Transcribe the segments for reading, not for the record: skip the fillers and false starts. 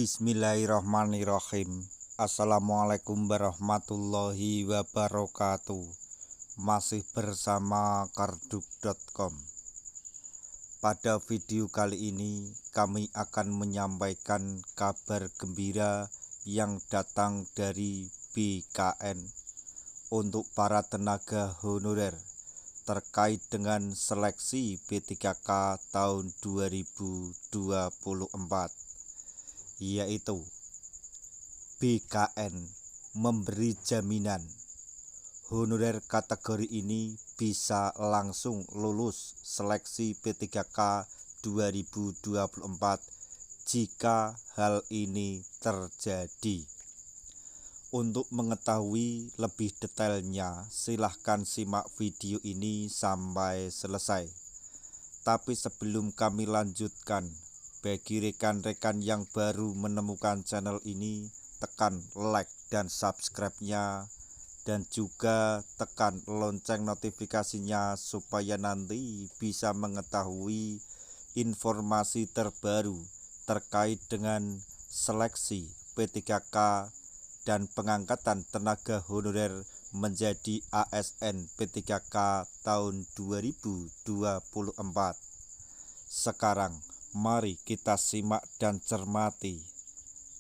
Bismillahirrahmanirrahim. Assalamualaikum warahmatullahi wabarakatuh. Masih bersama karduk.com. Pada video kali ini kami akan menyampaikan kabar gembira yang datang dari BKN untuk para tenaga honorer terkait dengan seleksi P3K tahun 2024, yaitu BKN memberi jaminan honorer kategori ini bisa langsung lulus seleksi P3K 2024 jika hal ini terjadi. Untuk mengetahui lebih detailnya, silahkan simak video ini sampai selesai. Tapi sebelum kami lanjutkan, bagi rekan-rekan yang baru menemukan channel ini, tekan like dan subscribe-nya, dan juga tekan lonceng notifikasinya supaya nanti bisa mengetahui informasi terbaru terkait dengan seleksi P3K dan pengangkatan tenaga honorer menjadi ASN P3K tahun 2024. Sekarang mari kita simak dan cermati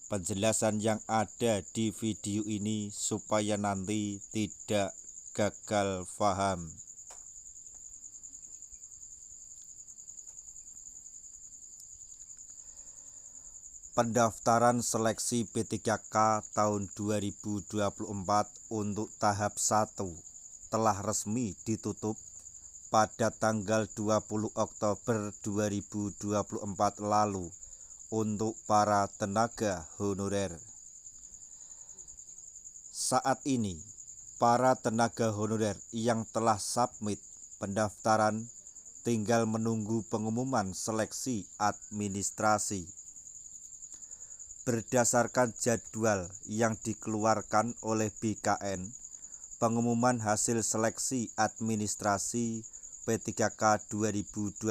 penjelasan yang ada di video ini supaya nanti tidak gagal paham. Pendaftaran seleksi P3K tahun 2024 untuk tahap 1 telah resmi ditutup pada tanggal 20 Oktober 2024 lalu untuk para tenaga honorer. Saat ini, para tenaga honorer yang telah submit pendaftaran tinggal menunggu pengumuman seleksi administrasi. Berdasarkan jadwal yang dikeluarkan oleh BKN, pengumuman hasil seleksi administrasi P3K 2024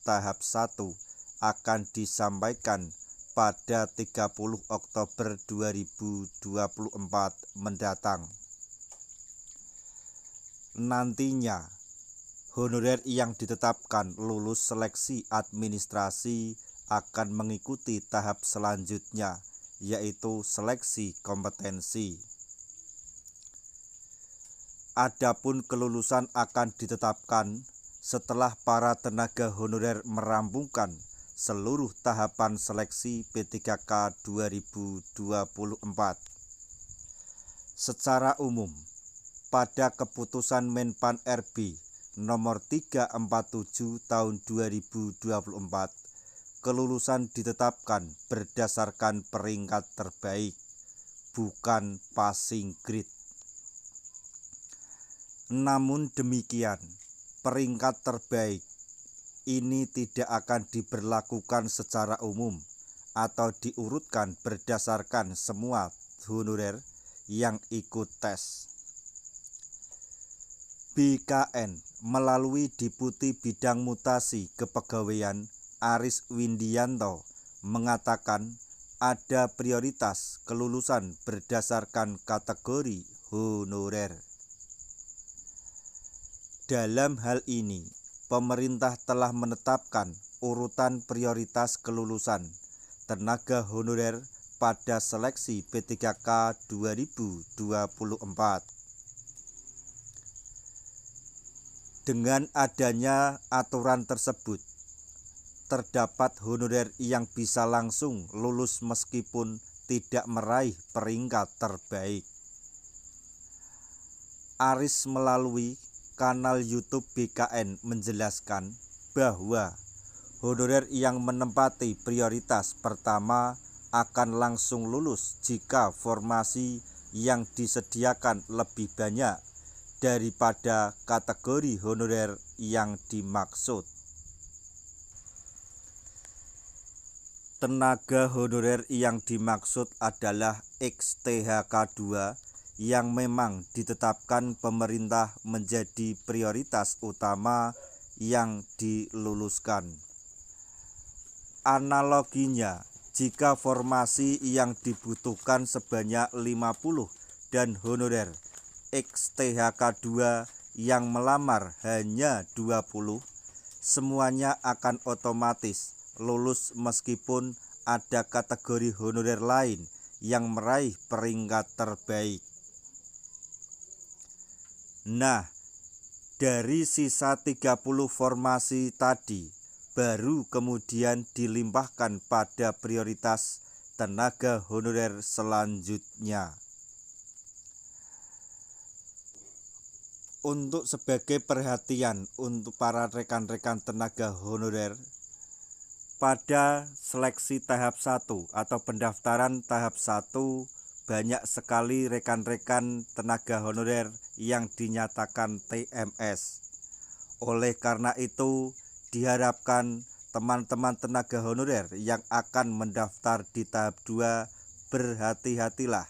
tahap 1 akan disampaikan pada 30 Oktober 2024 mendatang. Nantinya, honorer yang ditetapkan lulus seleksi administrasi akan mengikuti tahap selanjutnya, yaitu seleksi kompetensi. Adapun kelulusan akan ditetapkan setelah para tenaga honorer merampungkan seluruh tahapan seleksi P3K 2024. Secara umum, pada keputusan Menpan RB nomor 347 tahun 2024, kelulusan ditetapkan berdasarkan peringkat terbaik, bukan passing grade. Namun demikian, peringkat terbaik ini tidak akan diberlakukan secara umum atau diurutkan berdasarkan semua honorer yang ikut tes. BKN melalui Deputi Bidang Mutasi Kepegawaian Aris Windianto mengatakan ada prioritas kelulusan berdasarkan kategori honorer. Dalam hal ini, pemerintah telah menetapkan urutan prioritas kelulusan tenaga honorer pada seleksi P3K 2024. Dengan adanya aturan tersebut, terdapat honorer yang bisa langsung lulus meskipun tidak meraih peringkat terbaik. Aris melalui kanal YouTube BKN menjelaskan bahwa honorer yang menempati prioritas pertama akan langsung lulus jika formasi yang disediakan lebih banyak daripada kategori honorer yang dimaksud. Tenaga honorer yang dimaksud adalah XTHK2 yang memang ditetapkan pemerintah menjadi prioritas utama yang diluluskan. Analoginya, jika formasi yang dibutuhkan sebanyak 50 dan honorer XTHK2 yang melamar hanya 20, semuanya akan otomatis lulus meskipun ada kategori honorer lain yang meraih peringkat terbaik. Nah, dari sisa 30 formasi tadi baru kemudian dilimpahkan pada prioritas tenaga honorer selanjutnya. Untuk sebagai perhatian untuk para rekan-rekan tenaga honorer, pada seleksi tahap 1 atau pendaftaran tahap 1 banyak sekali rekan-rekan tenaga honorer yang dinyatakan TMS. Oleh karena itu, diharapkan teman-teman tenaga honorer yang akan mendaftar di tahap 2 berhati-hatilah,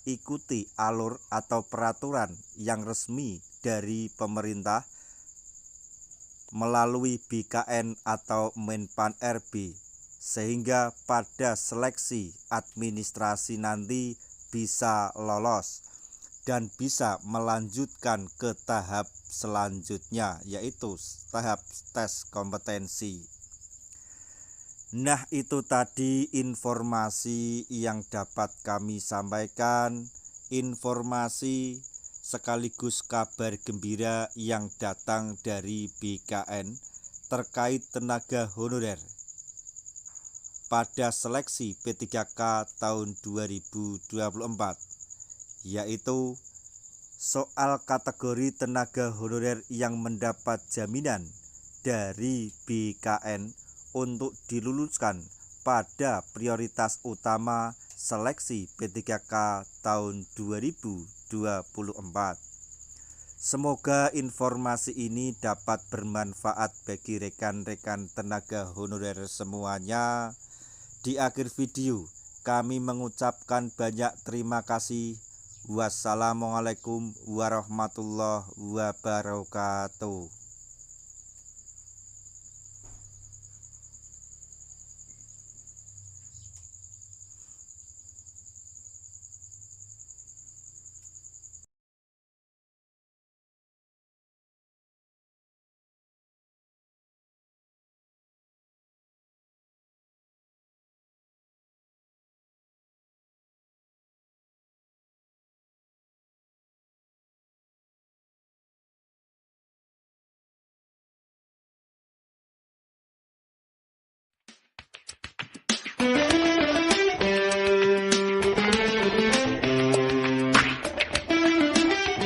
ikuti alur atau peraturan yang resmi dari pemerintah melalui BKN atau Menpan RB, sehingga pada seleksi administrasi nanti bisa lolos dan bisa melanjutkan ke tahap selanjutnya, yaitu tahap tes kompetensi. Nah, itu tadi informasi yang dapat kami sampaikan, informasi sekaligus kabar gembira yang datang dari BKN terkait tenaga honorer pada seleksi P3K tahun 2024, yaitu soal kategori tenaga honorer yang mendapat jaminan dari BKN untuk diluluskan pada prioritas utama seleksi P3K tahun 2024. Semoga informasi ini dapat bermanfaat bagi rekan-rekan tenaga honorer semuanya. Di akhir video kami mengucapkan banyak terima kasih. Wassalamualaikum warahmatullahi wabarakatuh.